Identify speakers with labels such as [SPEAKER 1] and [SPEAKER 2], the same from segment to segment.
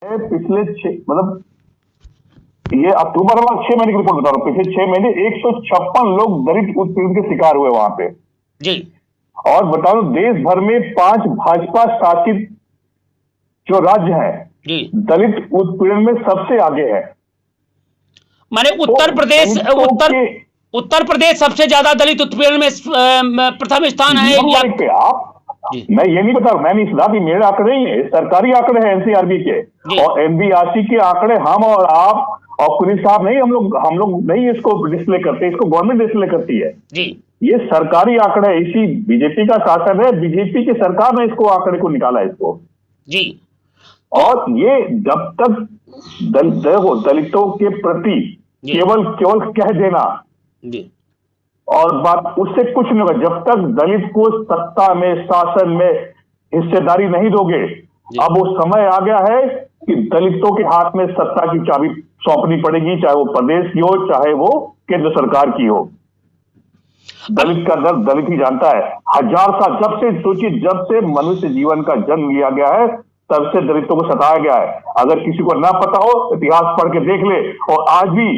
[SPEAKER 1] पिछले मतलब ये अक्टूबर वाला 6 महीने की रिपोर्ट बता रहा हूँ, पिछले 6 महीने 156 लोग दलित उत्पीड़न के शिकार हुए वहां पे
[SPEAKER 2] जी।
[SPEAKER 1] और बता दो देश भर में 5 भाजपा शासित जो राज्य है
[SPEAKER 2] जी।
[SPEAKER 1] दलित उत्पीड़न में सबसे आगे है।
[SPEAKER 2] माने उत्तर प्रदेश, उत्तर प्रदेश सबसे ज्यादा दलित उत्पीड़न में प्रथम स्थान है या?
[SPEAKER 1] पे आप मैं ये नहीं बता रहा, मैं नहीं सुधा, मेरे आंकड़े ही है, सरकारी आंकड़े हैं एनसीआरबी के और एनबीआरसी के आंकड़े। हम और आप और पुलिस साहब नहीं, हम लोग नहीं इसको डिस्प्ले करते, इसको गवर्नमेंट डिस्प्ले करती है
[SPEAKER 2] जी।
[SPEAKER 1] ये सरकारी आंकड़े है, इसी बीजेपी का शासन है, बीजेपी की सरकार ने इसको आंकड़े को निकाला इसको
[SPEAKER 2] जी।
[SPEAKER 1] और ये जब तक दलितों के प्रति केवल कह देना
[SPEAKER 2] जी।
[SPEAKER 1] और बात उससे कुछ नहीं होगा। जब तक दलित को सत्ता में शासन में हिस्सेदारी नहीं दोगे, अब वो समय आ गया है कि दलितों के हाथ में सत्ता की चाबी सौंपनी पड़ेगी, चाहे वो प्रदेश की हो चाहे वो केंद्र सरकार की हो। दलित का दर्द दलित ही जानता है। 1000 साल जब से सोचिए, जब से मनुष्य जीवन का जन्म लिया गया है तब से दलितों को सताया गया है। अगर किसी को ना पता हो इतिहास पढ़ के देख ले। और आज भी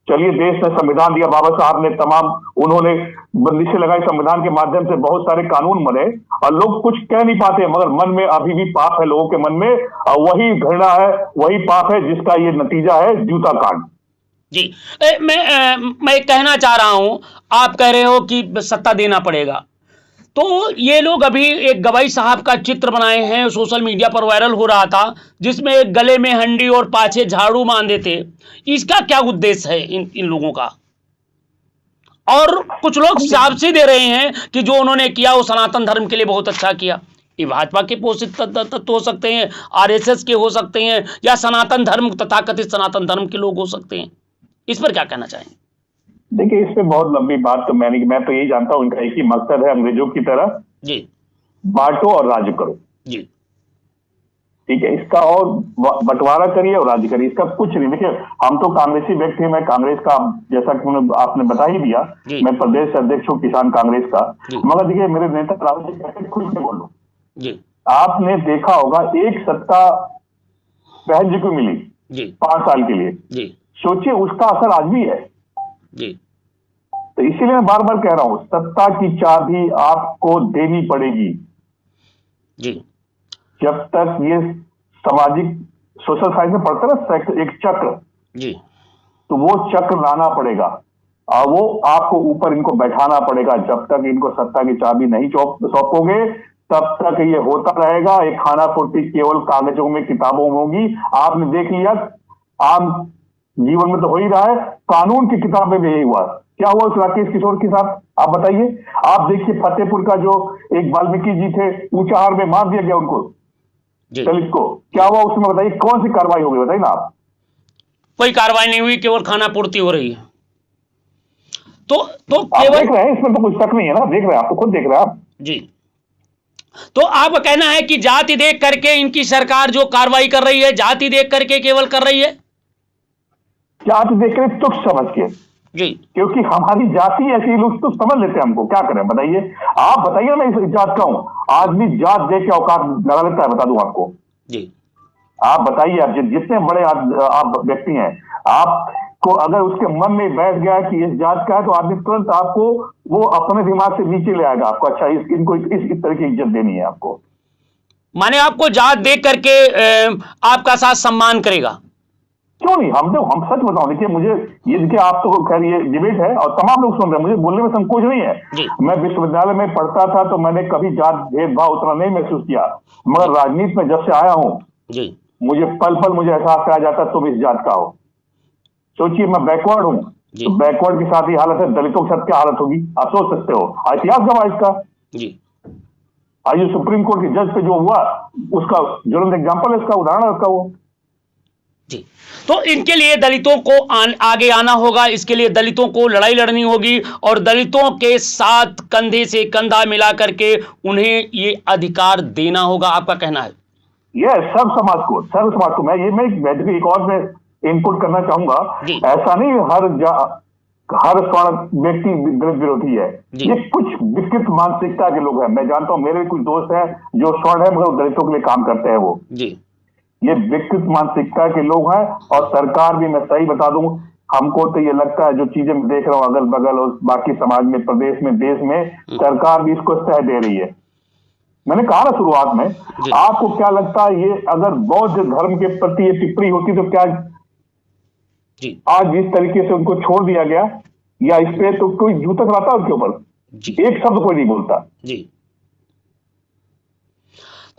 [SPEAKER 1] चलिए, देश ने संविधान दिया, बाबा साहब ने तमाम उन्होंने बंदिशें लगाई, संविधान के माध्यम से बहुत सारे कानून बने और लोग कुछ कह नहीं पाते, मगर मन में अभी भी पाप है लोगों के मन में और वही घृणा है, वही पाप है जिसका ये नतीजा है जूता कांड।
[SPEAKER 2] जी। मैं कहना चाह रहा हूं, आप कह रहे हो कि सत्ता देना पड़ेगा, तो ये लोग अभी एक गवाई साहब का चित्र बनाए हैं, सोशल मीडिया पर वायरल हो रहा था, जिसमें गले में हंडी और पाछे झाड़ू बांधे थे। इसका क्या उद्देश्य है इन लोगों का? और कुछ लोग शाबाशी दे रहे हैं कि जो उन्होंने किया वो सनातन धर्म के लिए बहुत अच्छा किया। ये भाजपा के पोषित तत्व हो सकते हैं, आरएसएस के हो सकते हैं, या सनातन धर्म, तथाकथित सनातन धर्म के लोग हो सकते हैं। इस पर क्या कहना चाहेंगे?
[SPEAKER 1] देखिए, इस पे बहुत लंबी बात तो मैं तो यही जानता हूं, इनका एक ही मकसद है, अंग्रेजों की तरह
[SPEAKER 2] जी,
[SPEAKER 1] बांटो और राज्य करो।
[SPEAKER 2] जी,
[SPEAKER 1] ठीक है, इसका और बंटवारा करिए और राज्य करिए, इसका कुछ नहीं। देखिए, हम तो कांग्रेसी व्यक्ति हैं, मैं कांग्रेस का, जैसा कि आपने बता ही दिया, मैं प्रदेश अध्यक्ष हूँ किसान कांग्रेस का। मगर देखिए, मेरे नेता राहुल जी कहते खुल के बोलो जी। आपने देखा होगा एक सत्ता बहन जी को मिली जी 5 साल के लिए जी, सोचिए उसका असर आज भी है जी। तो इसीलिए मैं बार बार कह रहा हूं, सत्ता की चाबी आपको देनी पड़ेगी जी। जब तक ये सामाजिक सोशल साइंस में पढ़ता ना एक चक्र जी, तो वो चक्र लाना पड़ेगा और वो आपको ऊपर इनको बैठाना पड़ेगा। जब तक इनको सत्ता की चाबी नहीं सौंपोगे तब तक ये होता रहेगा। एक खाना पूर्ति केवल कागजों में, किताबों में होगी। आपने देख लिया, आम जीवन में तो हो ही रहा है, कानून की किताब में भी यही हुआ। क्या हुआ उस राकेश किशोर के साथ, आप बताइए। आप देखिए, फतेहपुर का जो एक वाल्मीकि जी थे, ऊंचाहार में मार दिया गया उनको, दलित को। क्या हुआ उसमें, बताइए कौन सी कार्रवाई हो गई, बताइए ना आप।
[SPEAKER 2] कोई कार्रवाई नहीं हुई, केवल खाना पूर्ति हो रही है। तो
[SPEAKER 1] केवल देख रहे हैं, इसमें तो कुछ शक नहीं है ना, देख रहे हैं, आप तो खुद देख रहे हैं आप
[SPEAKER 2] जी। तो आपका कहना है कि जाति देख करके इनकी सरकार जो कार्रवाई कर रही है, जाति देख करके केवल कर रही है,
[SPEAKER 1] जाति देख कर तुच्छ समझ के
[SPEAKER 2] जी,
[SPEAKER 1] क्योंकि हमारी जाति ऐसी, लोग तो समझ लेते हैं हमको। क्या करें बताइए, आप बताइए, मैं इस जात का हूं, आदमी जात देख के औकात लगा लेता है, बता दूं आपको जी। आप बताइए, आप जितने बड़े आप व्यक्ति हैं, आपको अगर उसके मन में बैठ गया कि इस जात का है, तो आदमी तुरंत आपको वो अपने दिमाग से नीचे ले आएगा आपको। अच्छा, इनको इस तरह की इज्जत देनी है आपको,
[SPEAKER 2] माने आपको जात देख करके आपका साथ सम्मान करेगा।
[SPEAKER 1] क्यों नहीं, हम सच बताओ। देखिए, मुझे ये देखिए, आप तो खैर ये डिबेट है और तमाम लोग सुन रहे हैं, मुझे बोलने में संकोच नहीं है। मैं विश्वविद्यालय में पढ़ता था तो मैंने कभी जात भेदभाव उतना नहीं महसूस किया, मगर राजनीति में जब से आया हूं जी, मुझे पल पल मुझे एहसास कराया जाता तुम इस जात का हो। सोचिए, मैं बैकवर्ड हूं, तो बैकवर्ड के साथ ही हालत है, दलितों के साथ क्या हालत होगी आप सोच सकते हो। इतिहास गवाह इसका जी। आज जो सुप्रीम कोर्ट के जज पे जो हुआ, उसका ज्वलंत एग्जाम्पल है, इसका उदाहरण है उसका वो
[SPEAKER 2] जी। तो इनके लिए दलितों को आगे आना होगा, इसके लिए दलितों को लड़ाई लड़नी होगी और दलितों के साथ कंधे से कंधा मिला करके उन्हें ये अधिकार देना होगा, आपका कहना है?
[SPEAKER 1] ये सब समाज को, सर्व समाज को। मैं एक और में इनपुट करना चाहूंगा, ऐसा नहीं हर स्वर्ण व्यक्ति दलित विरोधी है, ये कुछ विकृत मानसिकता के लोग हैं। मैं जानता हूं, मेरे कुछ दोस्त हैं जो स्वर्ण है मगर दलितों के लिए काम करते हैं वो जी। ये विकृत मानसिकता के लोग हैं। और सरकार भी, मैं सही बता दूं, हमको तो ये लगता है जो चीजें मैं देख रहा हूँ अगल बगल और बाकी समाज में, प्रदेश में, देश में, सरकार भी इसको सह दे रही है। मैंने कहा ना शुरुआत में, आपको क्या लगता है ये अगर बौद्ध धर्म के प्रति ये टिप्पणी होती तो क्या आज इस तरीके से उनको छोड़ दिया गया, या इस पे तो कोई जूता चलाता उनके ऊपर, एक शब्द कोई नहीं बोलता
[SPEAKER 2] जी।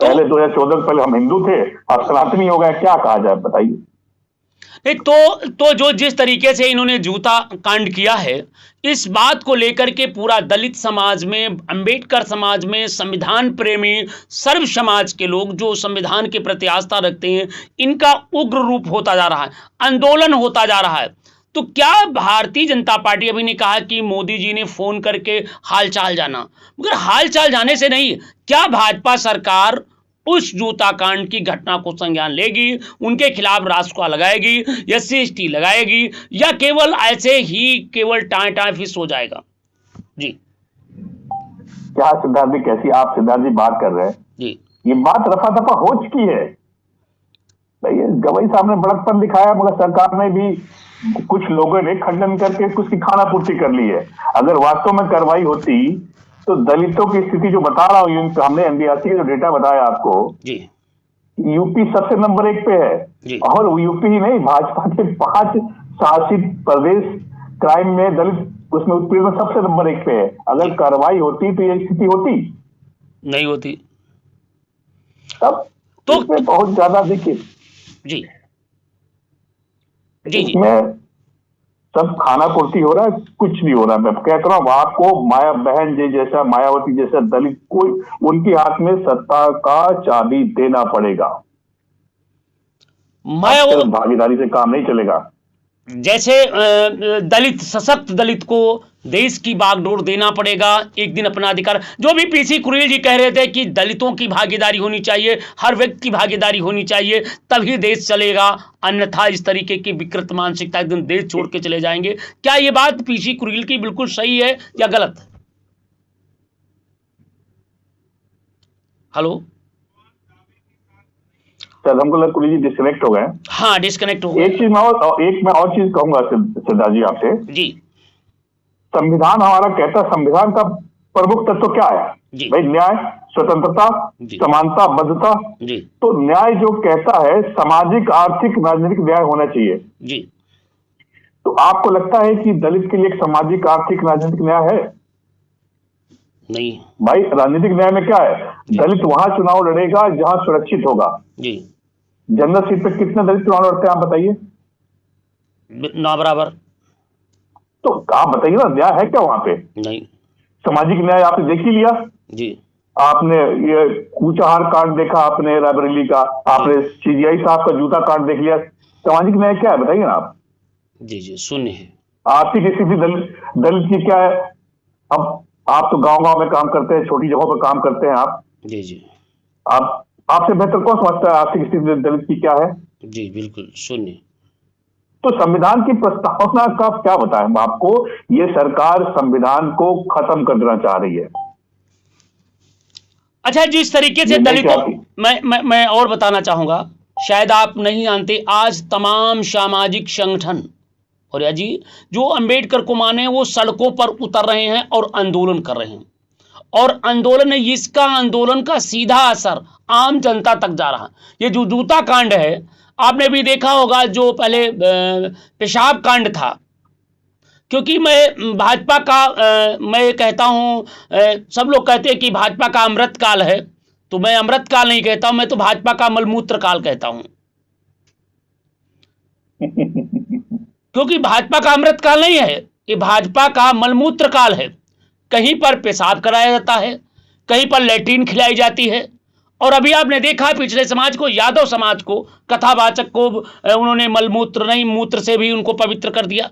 [SPEAKER 1] पहले 2014 से पहले हम हिंदू थे, अब सनातनी हो गए, क्या कहा जाए बताइए।
[SPEAKER 2] तो जो जिस तरीके से इन्होंने जूता कांड किया है, इस बात को लेकर के पूरा दलित समाज में, अंबेडकर समाज में, संविधान प्रेमी सर्व समाज के लोग जो संविधान के प्रति आस्था रखते हैं, इनका उग्र रूप होता जा रहा है, आंदोलन होता जा रहा है। तो क्या भारतीय जनता पार्टी, अभी ने कहा कि मोदी जी ने फोन करके हालचाल जाना, मगर हालचाल जाने से नहीं, क्या भाजपा सरकार उस जूता कांड की घटना को संज्ञान लेगी, उनके खिलाफ रासुका लगाएगी, SC/ST लगाएगी, या केवल ऐसे ही केवल टाँ फिस हो जाएगा? जी
[SPEAKER 1] क्या सिद्धार्थ जी, कैसी आप सिद्धार्थ जी बात कर रहे हैं
[SPEAKER 2] जी,
[SPEAKER 1] ये बात रफा दफा हो चुकी है। गवई साहब ने बड़कपन दिखाया, मगर सरकार ने भी, कुछ लोगों ने खंडन करके उसकी खाना पूर्ति कर ली है। अगर वास्तव में कार्रवाई होती तो दलितों की स्थिति जो बता रहा हूँ, हमने NDRC का जो डेटा बताया आपको
[SPEAKER 2] जी,
[SPEAKER 1] यूपी सबसे नंबर 1 पे है
[SPEAKER 2] जी।
[SPEAKER 1] और यूपी ही नहीं, भाजपा के 5 शासित प्रदेश क्राइम में दलित उसमें उत्पीड़न सबसे नंबर 1 पे है। अगर कार्रवाई होती तो ये स्थिति होती
[SPEAKER 2] नहीं होती।
[SPEAKER 1] तब
[SPEAKER 2] तो
[SPEAKER 1] बहुत ज्यादा देखिए
[SPEAKER 2] जी जी,
[SPEAKER 1] इसमें सब खाना पूर्ति हो रहा है, कुछ नहीं हो रहा। मैं कहता रहा हूँ आपको, माया बहन जी जैसा, मायावती जैसा दलित कोई, उनके हाथ में सत्ता का चाबी देना पड़ेगा। भागीदारी से काम नहीं चलेगा।
[SPEAKER 2] जैसे दलित, सशक्त दलित को देश की बागडोर देना पड़ेगा, एक दिन अपना अधिकार, जो भी PC कुरेल जी कह रहे थे कि दलितों की भागीदारी होनी चाहिए, हर व्यक्ति की भागीदारी होनी चाहिए, तभी देश चलेगा, अन्यथा इस तरीके की विकृत मानसिकता एक दिन देश छोड़ के चले जाएंगे। क्या ये बात PC कुरेल की बिल्कुल सही है या गलत? हेलो
[SPEAKER 1] सर, हमको लगता कुरेल जी डिस्कनेक्ट हो गए।
[SPEAKER 2] हाँ, डिस्कनेक्ट हो गए।
[SPEAKER 1] एक मैं और चीज कहूंगा सिद्धार्थ जी आपसे जी। संविधान हमारा कहता है, संविधान का प्रमुख तत्व क्या है भाई? न्याय, स्वतंत्रता, समानता, बद्धता। तो न्याय जो कहता है सामाजिक, आर्थिक, राजनीतिक न्याय होना चाहिए जी। तो आपको लगता है कि दलित के लिए एक सामाजिक, आर्थिक, राजनीतिक न्याय है?
[SPEAKER 2] नहीं
[SPEAKER 1] भाई, राजनीतिक न्याय में क्या है? दलित वहां चुनाव लड़ेगा जहां सुरक्षित होगा जी। जनरल सीट पे कितने दलित चुनाव लड़ते हैं आप बताइए?
[SPEAKER 2] ना बराबर।
[SPEAKER 1] तो आप बताइए ना, न्याय है क्या वहां पे?
[SPEAKER 2] नहीं।
[SPEAKER 1] सामाजिक न्याय आपने देख ही लिया जी। आपने ये कूचाहार कांड देखा, आपने रायबरेली का, आपने CGI साहब का जूता कांड देख लिया। सामाजिक न्याय क्या है बताइए ना आप?
[SPEAKER 2] जी जी, शून्य है।
[SPEAKER 1] आर्थिक स्थिति दलित की क्या है? अब आप तो गांव में काम करते हैं, छोटी जगहों पर काम करते हैं आप जी जी। आप आपसे बेहतर कौन समझता है आर्थिक स्थिति दलित की क्या है? जी बिल्कुल शून्य। तो संविधान की प्रस्तावना का क्या बताएं आपको? ये सरकार संविधान को खत्म कर देना चाह रही है।
[SPEAKER 2] अच्छा, जिस तरीके से दलितों, मैं और बताना चाहूंगा, शायद आप नहीं जानते, आज तमाम सामाजिक संगठन और या जी जो अंबेडकर को माने वो सड़कों पर उतर रहे हैं और आंदोलन कर रहे हैं, और आंदोलन है, इसका आंदोलन का सीधा असर आम जनता तक जा रहा है। ये जो जूता कांड है, आपने भी देखा होगा, जो पहले पेशाब कांड था, क्योंकि मैं भाजपा का मैं कहता हूं, सब लोग कहते हैं कि भाजपा का अमृत काल है, तो मैं अमृत काल नहीं कहता हूं, मैं तो भाजपा का मलमूत्र काल कहता हूं। क्योंकि भाजपा का अमृत काल नहीं है, ये भाजपा का मलमूत्र काल है। कहीं पर पेशाब कराया जाता है, कहीं पर लैट्रिन खिलाई जाती है, और अभी आपने देखा पिछले समाज को, यादव समाज को, कथावाचक को उन्होंने मलमूत्र नहीं, मूत्र से भी उनको पवित्र कर दिया।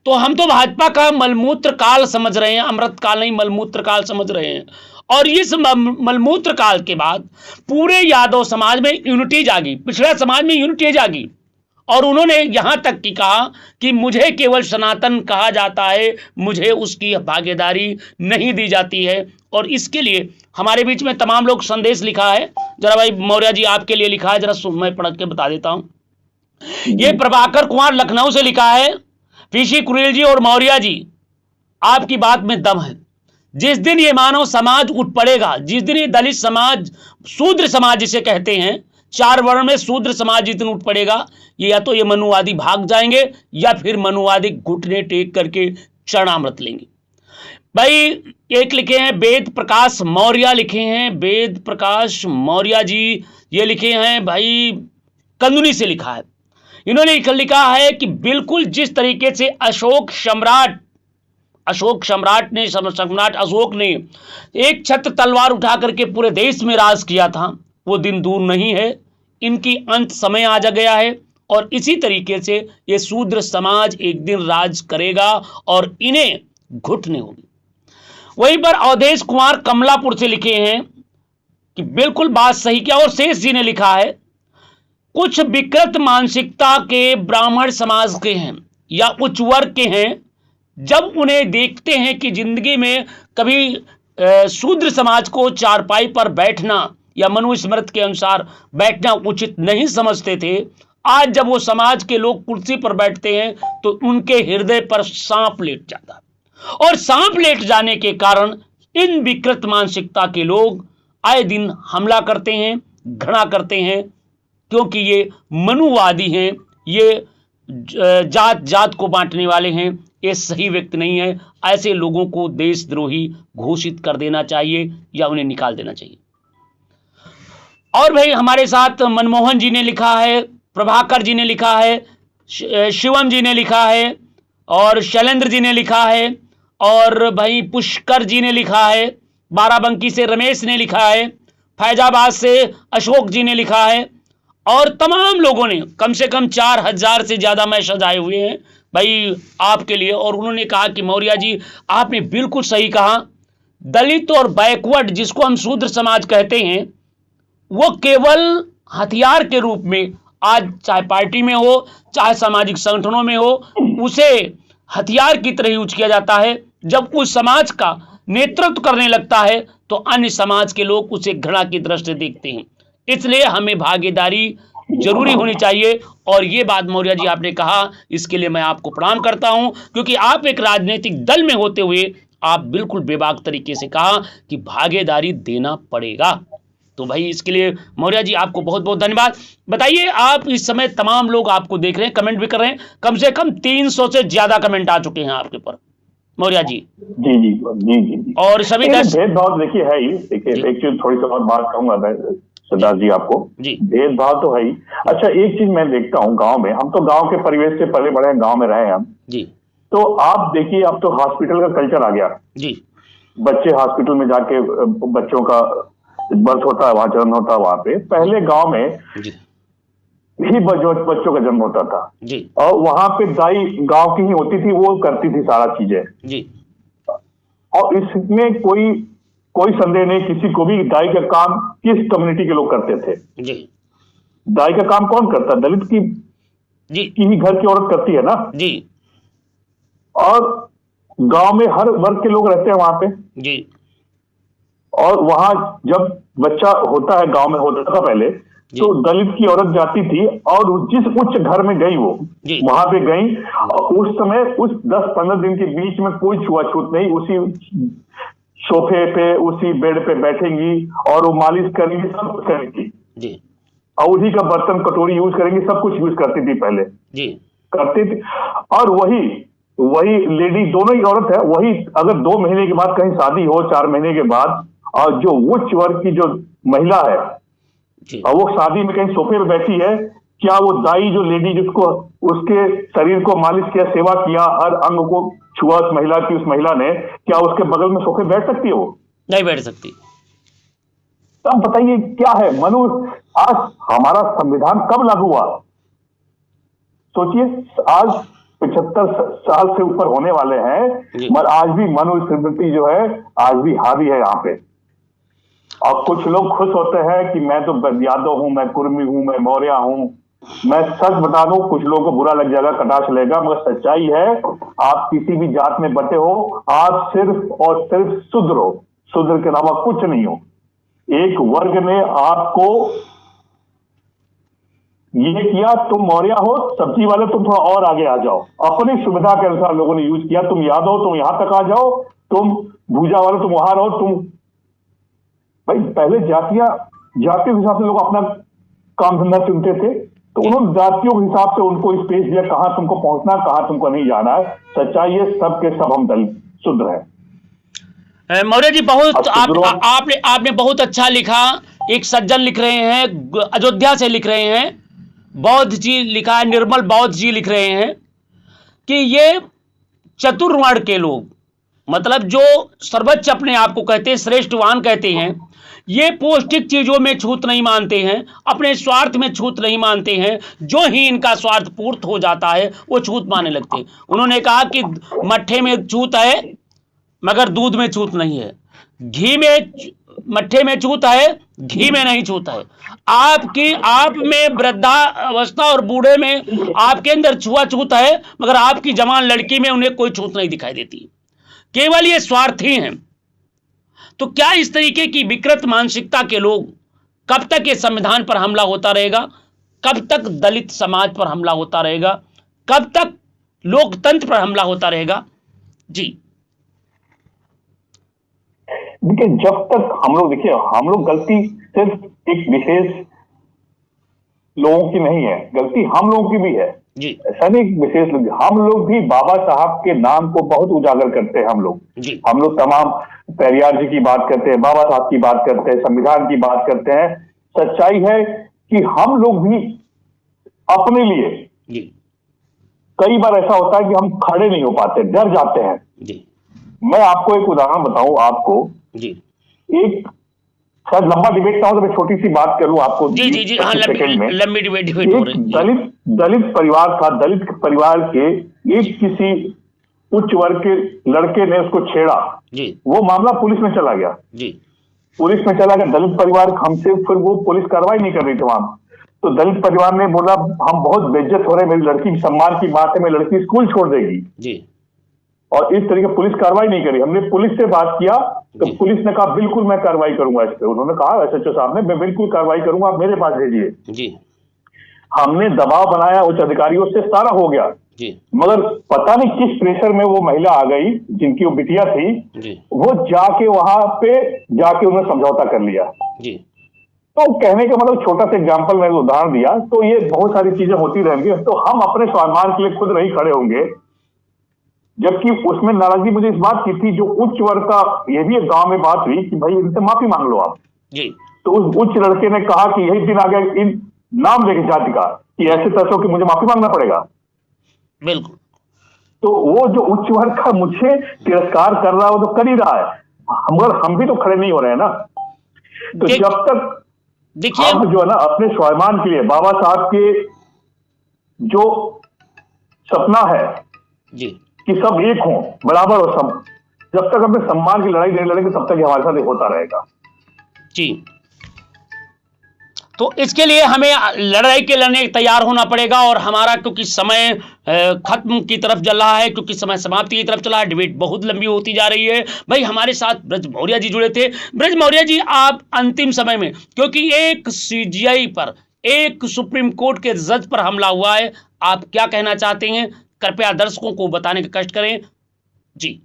[SPEAKER 2] तो हम तो भाजपा का मलमूत्र काल समझ रहे हैं, अमृत काल नहीं, मलमूत्र काल समझ रहे हैं। और इस मलमूत्र काल के बाद पूरे यादव समाज में यूनिटी जागी, पिछड़ा समाज में यूनिटी जागी, और उन्होंने यहां तक की कहा कि मुझे केवल सनातन कहा जाता है, मुझे उसकी भागीदारी नहीं दी जाती है, और इसके लिए हमारे बीच में तमाम लोग संदेश लिखा है, जरा भाई मौर्य जी आपके लिए लिखा है, जरा मैं पढ़ के बता देता हूं। ये प्रभाकर कुमार लखनऊ से लिखा है, पीसी कुरेल जी और मौर्य जी, आपकी बात में दम है। जिस दिन ये मानव समाज उठ पड़ेगा, जिस दिन ये दलित समाज, शूद्र समाज जिसे कहते हैं, 4 वर्ण में शूद्र समाज जिस दिन उठ पड़ेगा, ये या तो ये मनुवादी भाग जाएंगे या फिर मनुवादी घुटने टेक करके चरणामृत लेंगे। भाई एक लिखे हैं वेद प्रकाश मौर्य, लिखे हैं वेद प्रकाश मौर्य जी, ये लिखे हैं भाई कंदुनी से लिखा है। इन्होंने लिखा है कि बिल्कुल जिस तरीके से सम्राट अशोक ने एक छत्र तलवार उठा करके पूरे देश में राज किया था, वो दिन दूर नहीं है, इनकी अंत समय आ जा गया है। और इसी तरीके से ये शूद्र समाज एक दिन राज करेगा और इन्हें घुटने होगी। वहीं पर अवधेश कुमार कमलापुर से लिखे हैं कि बिल्कुल बात सही किया। और शेष जी ने लिखा है, कुछ विकृत मानसिकता के ब्राह्मण समाज के हैं या उच्च वर्ग के हैं, जब उन्हें देखते हैं कि जिंदगी में कभी शूद्र समाज को चारपाई पर बैठना या मनुस्मृति के अनुसार बैठना उचित नहीं समझते थे, आज जब वो समाज के लोग कुर्सी पर बैठते हैं तो उनके हृदय पर सांप लेट जाता है। और सांप लेट जाने के कारण इन विकृत मानसिकता के लोग आए दिन हमला करते हैं, घृणा करते हैं, क्योंकि ये मनुवादी हैं, ये जात जात को बांटने वाले हैं, ये सही व्यक्ति नहीं है। ऐसे लोगों को देशद्रोही घोषित कर देना चाहिए या उन्हें निकाल देना चाहिए। और भाई हमारे साथ मनमोहन जी ने लिखा है, प्रभाकर जी ने लिखा है, शिवम जी ने लिखा है, और शैलेंद्र जी ने लिखा है, और भाई पुष्कर जी ने लिखा है, बाराबंकी से रमेश ने लिखा है, फैजाबाद से अशोक जी ने लिखा है, और तमाम लोगों ने कम से कम 4000 से ज़्यादा मैसेज आए हुए हैं भाई आपके लिए। और उन्होंने कहा कि मौर्य जी आपने बिल्कुल सही कहा, दलित और बैकवर्ड जिसको हम शूद्र समाज कहते हैं, वो केवल हथियार के रूप में आज चाहे पार्टी में हो चाहे सामाजिक संगठनों में हो, उसे हथियार की तरह यूज किया जाता है। जब उस समाज का नेतृत्व करने लगता है तो अन्य समाज के लोग उसे घृणा की दृष्टि से देखते हैं। इसलिए हमें भागीदारी जरूरी होनी चाहिए। और ये बात मौर्य जी आपने कहा, इसके लिए मैं आपको प्रणाम करता हूं, क्योंकि आप एक राजनीतिक दल में होते हुए आप बिल्कुल बेबाक तरीके से कहा कि भागीदारी देना पड़ेगा। तो भाई इसके लिए मौर्य जी आपको बहुत बहुत धन्यवाद। बताइए, आप इस समय तमाम लोग आपको देख रहे हैं, कमेंट भी कर रहे हैं, कम से कम 300 से ज्यादा कमेंट आ चुके हैं आपके ऊपर मौर्य जी।
[SPEAKER 1] जी जी जी जी। और सभी भेदभाव देखिए है ही। देखिए एक चीज थोड़ी सी और बात कहूंगा मैं सरदार जी आपको, भेदभाव तो है ही। अच्छा एक चीज मैं देखता हूँ गांव में, हम तो गांव के परिवेश से पले बड़े गांव में रहे हैं हम जी, तो आप देखिए अब तो हॉस्पिटल का कल्चर आ गया जी। बच्चे हॉस्पिटल में जाके बच्चों का बर्थ होता है, वहां जन्म होता है वहां पे। पहले गांव में ही बच्चों का जन्म होता था जी, और वहां पे दाई गांव की ही होती थी, वो करती थी सारा चीजें जी। और इसमें कोई संदेह नहीं किसी को भी, दाई का काम किस कम्युनिटी के लोग करते थे जी। दाई का काम कौन करता? दलित की ही घर की औरत करती है ना जी। और गांव में हर वर्ग के लोग रहते हैं वहां पे जी। और वहां जब बच्चा होता है, गांव में होता था पहले, तो दलित की औरत जाती थी और जिस उच्च घर में गई वो वहां पे गई, उस समय उस 10-15 दिन के बीच में कोई छुआछूत नहीं, उसी सोफे पे उसी बेड पे बैठेंगी और वो मालिश करेंगी, सब कुछ करेंगी जी। और उसी का बर्तन कटोरी यूज करेंगी, सब कुछ यूज करती थी पहले जी, करती थी। और वही लेडी, दोनों ही औरत है, वही अगर 2 महीने के बाद कहीं शादी हो, 4 महीने के बाद, और जो उच्च वर्ग की जो महिला है और वो शादी में कहीं सोफे पे बैठी है, क्या वो दाई जो लेडी जिसको उसके शरीर को मालिश किया, सेवा किया, हर अंग को छुआ उस महिला की, उस महिला ने, क्या उसके बगल में सोफे बैठ सकती है? वो
[SPEAKER 2] नहीं बैठ सकती।
[SPEAKER 1] तब बताइए क्या है आज हमारा संविधान कब लागू हुआ? सोचिए, आज 75 साल से ऊपर होने वाले हैं, मगर आज भी मनुस्मृति जो है आज भी हावी है यहाँ पे। और कुछ लोग खुश होते हैं कि मैं तो यादव हूं, मैं कुर्मी हूं, मैं मौर्य हूं। मैं सच बता दूं, कुछ लोगों को बुरा लग जाएगा, कटाक्ष लेगा, मगर सच्चाई है, आप किसी भी जात में बटे हो, आप सिर्फ और सिर्फ शूद्र हो, शूद्र के अलावा कुछ नहीं हो। एक वर्ग ने आपको ये किया, तुम मौर्य हो, सब्जी वाले तुम थोड़ा और आगे आ जाओ, अपनी सुविधा के अनुसार लोगों ने यूज किया। तुम यादव तुम यहां तक आ जाओ, तुम भूजा वाले तुम वहां रहो। तुम भाई पहले जातियों के हिसाब से लोग अपना काम धंधा चुनते थे, तो उन्होंने जातियों के हिसाब से उनको स्पेस दिया, कहां तुमको पहुंचना, कहां तुमको नहीं जाना है। सच्चाई है सब के सब हम दलित शूद्र हैं।
[SPEAKER 2] मौर्य जी बहुत आपने बहुत अच्छा लिखा। एक सज्जन लिख रहे हैं, अयोध्या से लिख रहे हैं, बौद्ध जी लिखा है, निर्मल बौद्ध जी लिख रहे हैं कि ये चतुर्वर्ण के लोग, मतलब जो सर्वोच्च अपने आप को कहते हैं, श्रेष्ठवान कहते हैं, ये पौष्टिक चीजों में छूत नहीं मानते हैं, अपने स्वार्थ में छूत नहीं मानते हैं। जो ही इनका स्वार्थ पूर्त हो जाता है वो छूत मानने लगते हैं। उन्होंने कहा कि मट्ठे में छूत है मगर दूध में छूत नहीं है, घी में मट्ठे में छूत है, घी में नहीं छूत है। आप में वृद्धावस्था और बूढ़े में आपके अंदर छुआछूत है, मगर आपकी जवान लड़की में उन्हें कोई छूत नहीं दिखाई देती। केवल ये स्वार्थी हैं। तो क्या इस तरीके की विकृत मानसिकता के लोग, कब तक ये संविधान पर हमला होता रहेगा? कब तक दलित समाज पर हमला होता रहेगा? कब तक लोकतंत्र पर हमला होता रहेगा? जी
[SPEAKER 1] देखिए, जब तक हम लोग गलती सिर्फ एक विशेष लोगों की नहीं है, गलती हम लोगों की भी है
[SPEAKER 2] जी।
[SPEAKER 1] ऐसा नहीं विशेष लोग, हम लोग भी बाबा साहब के नाम को बहुत उजागर करते हैं। हम लोग तमाम पेरियार जी की बात करते हैं, बाबा साहब की बात करते हैं, संविधान की बात करते हैं। सच्चाई है कि हम लोग भी अपने लिए
[SPEAKER 2] जी।
[SPEAKER 1] कई बार ऐसा होता है कि हम खड़े नहीं हो पाते, डर जाते हैं
[SPEAKER 2] जी।
[SPEAKER 1] मैं आपको एक उदाहरण बताऊं आपको
[SPEAKER 2] जी।
[SPEAKER 1] एक शायद लंबा डिबेट ना हो तो मैं छोटी सी बात करूं आपको।
[SPEAKER 2] जी जी जी हाँ, लंबी डिबेट हो रही है।
[SPEAKER 1] दलित परिवार था, दलित परिवार के एक किसी उच्च वर्ग के लड़के ने उसको छेड़ा
[SPEAKER 2] जी।
[SPEAKER 1] वो मामला पुलिस में चला गया
[SPEAKER 2] जी।
[SPEAKER 1] पुलिस में चला गया, दलित परिवार हमसे फिर वो पुलिस कार्रवाई नहीं कर रही थी वहां। तो दलित परिवार ने बोला हम बहुत बेइज्जत हो रहे हैं, मेरी लड़की की सम्मान की बात है, मेरी लड़की स्कूल छोड़ देगी
[SPEAKER 2] जी।
[SPEAKER 1] और इस तरीके पुलिस कार्रवाई नहीं करी। हमने पुलिस से बात किया तो पुलिस ने कहा बिल्कुल मैं कार्रवाई करूंगा इस पे। उन्होंने कहा एसएचओ साहब ने मैं बिल्कुल कार्रवाई करूंगा, आप मेरे पास भेजिए जी। हमने दबाव बनाया उच्च अधिकारियों से, सारा हो गया जी। मगर पता नहीं किस प्रेशर में वो महिला आ गई जिनकी वो बिटिया थी जी। वो जाके वहां पे जाके उन्होंने समझौता कर लिया जी। तो कहने का मतलब छोटा सा एग्जाम्पल मैंने उदाहरण दिया। तो ये बहुत सारी चीजें होती रहेंगी। तो हम अपने स्वाभिमान के लिए खुद नहीं खड़े होंगे, जबकि उसमें नाराजगी मुझे इस बात की थी जो उच्च वर्ग का, ये भी एक गांव में बात हुई कि भाई इनसे माफी मांग लो आप जी। तो उस उच्च लड़के ने कहा कि यही दिन आ गया इन नाम लेके जाति का कि ऐसे तैसों की मुझे माफी मांगना पड़ेगा।
[SPEAKER 2] बिल्कुल।
[SPEAKER 1] तो वो जो उच्च वर्ग का मुझे तिरस्कार कर रहा है वो तो कर ही रहा है, मगर हम भी तो खड़े नहीं हो रहे हैं ना। तो जब तक देखिए हम जो है ना अपने स्वाभिमान के लिए, बाबा साहब के जो सपना है जी कि सब एक हों, बराबर हो सब, जब तक अपने सम्मान की लड़ाई नहीं लड़ेंगे तब तक हमारे साथ होता रहेगा
[SPEAKER 2] जी। तो इसके लिए हमें लड़ाई के लड़ने तैयार होना पड़ेगा। और हमारा क्योंकि समय खत्म की तरफ चल रहा है, क्योंकि समय समाप्ति की तरफ चला है, डिबेट बहुत लंबी होती जा रही है। भाई हमारे साथ ब्रज मौर्य जी जुड़े थे। ब्रज मौर्य जी, आप अंतिम समय में, क्योंकि एक सीजीआई पर, एक सुप्रीम कोर्ट के जज पर हमला हुआ है, आप क्या कहना चाहते हैं? कृपया दर्शकों को बताने का कष्ट करें जी।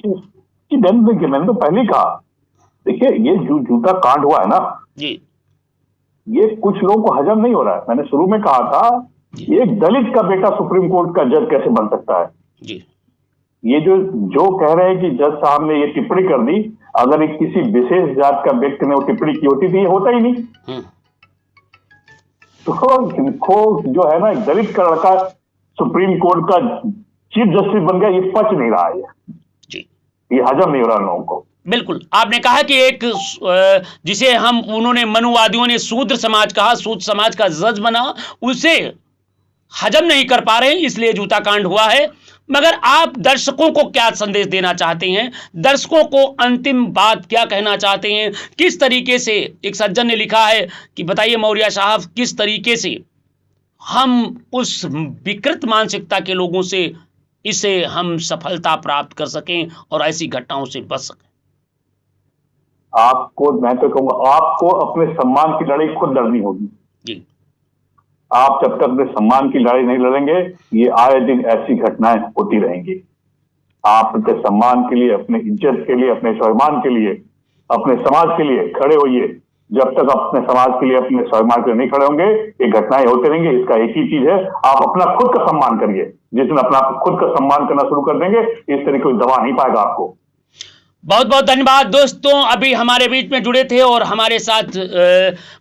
[SPEAKER 1] मैंने तो पहले कहा, देखिए ये जूता कांड हुआ है ना जी, ये कुछ लोगों को हजम नहीं हो रहा है। मैंने शुरू में कहा था एक दलित का बेटा सुप्रीम कोर्ट का जज कैसे बन सकता है जी। ये जो कह रहे हैं कि जज साहब ने ये टिप्पणी कर दी, अगर एक किसी विशेष जात का व्यक्ति ने वो टिप्पणी की होती थी ये होता ही नहीं। तो इनको जो है ना, एक दलित का लड़का सुप्रीम कोर्ट का चीफ जस्टिस बन गया, ये पच नहीं रहा है जी, ये हजम नहीं हो रहा लोगों को।
[SPEAKER 2] बिल्कुल, आपने कहा कि एक जिसे उन्होंने मनुवादियों ने शूद्र समाज कहा, शूद्र समाज का जज बना, उसे हजम नहीं कर पा रहे, इसलिए जूता कांड हुआ है। मगर आप दर्शकों को क्या संदेश देना चाहते हैं? दर्शकों को अंतिम बात क्या कहना चाहते हैं? किस तरीके से, एक सज्जन ने लिखा है कि बताइए मौर्य साहब, किस तरीके से हम उस विकृत मानसिकता के लोगों से इसे हम सफलता प्राप्त कर सकें और ऐसी घटनाओं से बच सकें?
[SPEAKER 1] आपको, मैं तो कहूंगा, आपको अपने सम्मान की लड़ाई खुद लड़नी होगी
[SPEAKER 2] जी।
[SPEAKER 1] आप जब तक अपने सम्मान की लड़ाई नहीं लड़ेंगे, ये आए दिन ऐसी घटनाएं होती रहेंगी। आप अपने सम्मान के लिए, अपने इज्जत के लिए, अपने स्वाभिमान के लिए, अपने समाज के लिए खड़े होइए। जब तक अपने समाज के लिए, अपने स्वाभिमान के लिए नहीं खड़े होंगे, ये घटनाएं होती रहेंगी। इसका एक ही चीज है, आप अपना खुद का सम्मान करिए। जिस दिन अपना खुद का सम्मान करना शुरू कर देंगे, इस तरह कोई दबा नहीं पाएगा आपको।
[SPEAKER 2] बहुत बहुत धन्यवाद दोस्तों, अभी हमारे बीच में जुड़े थे और हमारे साथ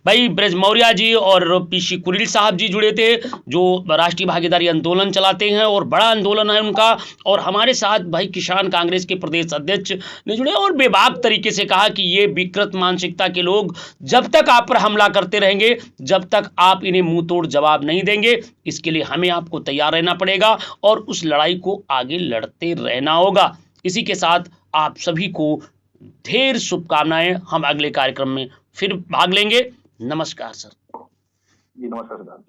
[SPEAKER 2] भाई ब्रज मौर्य जी और पीसी कुरील साहब जी जुड़े थे, जो राष्ट्रीय भागीदारी आंदोलन चलाते हैं और बड़ा आंदोलन है उनका। और हमारे साथ भाई किसान कांग्रेस के प्रदेश अध्यक्ष ने जुड़े और बेबाक तरीके से कहा कि ये विकृत मानसिकता के लोग जब तक आप पर हमला करते रहेंगे, जब तक आप इन्हें मुंह तोड़ जवाब नहीं देंगे, इसके लिए हमें आपको तैयार रहना पड़ेगा और उस लड़ाई को आगे लड़ते रहना होगा। इसी के साथ आप सभी को ढेर शुभकामनाएं। हम अगले कार्यक्रम में फिर भाग लेंगे। नमस्कार सर।
[SPEAKER 1] जी नमस्कार सर।